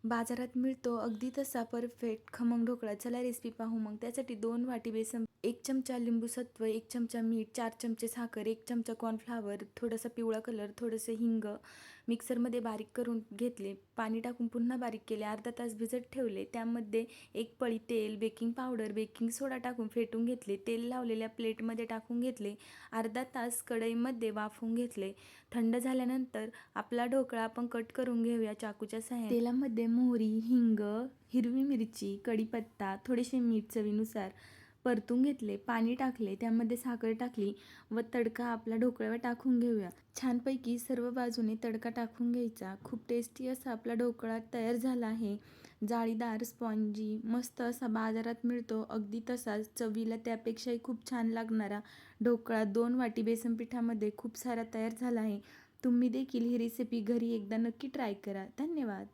बाजारात मिळतो अगदी तसा परफेक्ट खमंग ढोकळा. चला रेसिपी पाहू मग. त्यासाठी 2 वाटी बेसन, 1 चमचा लिंबू सत्व, 1 चमचा मीठ, 4 चमचे साखर, 1 चमचा कॉर्नफ्लॉवर, थोडासा पिवळा कलर, थोडंसं हिंग मिक्सरमध्ये बारीक करून घेतले. पाणी टाकून पुन्हा बारीक केले. अर्धा तास भिजत ठेवले. त्यामध्ये 1 पळी तेल, बेकिंग पावडर, बेकिंग सोडा टाकून फेटून घेतले. तेल लावलेल्या प्लेटमध्ये टाकून घेतले. अर्धा तास कढईमध्ये वाफवून घेतले. थंड झाल्यानंतर आपला ढोकळा आपण कट करून घेऊया चाकूच्या सहाय्याने. तेलामध्ये मोहरी, हिंग, हिरवी मिरची, कढीपत्ता, थोडेसे मीठ चवीनुसार परतून घेतले. पाणी टाकले. त्यामध्ये साखर टाकली व तडका आपला ढोकळ्यावर टाकून घेऊया. छानपैकी सर्व बाजूने तडका टाकून घ्यायचा. खूप टेस्टी असा आपला ढोकळा तयार झाला आहे. जाळीदार, स्पॉन्जी, मस्त असा बाजारात मिळतो अगदी तसाच चवीला त्यापेक्षाही खूप छान लागणारा ढोकळा 2 वाटी बेसन पिठामध्ये खूप सारा तयार झाला आहे. तुम्ही देखील ही रेसिपी घरी एकदा नक्की ट्राय करा. धन्यवाद.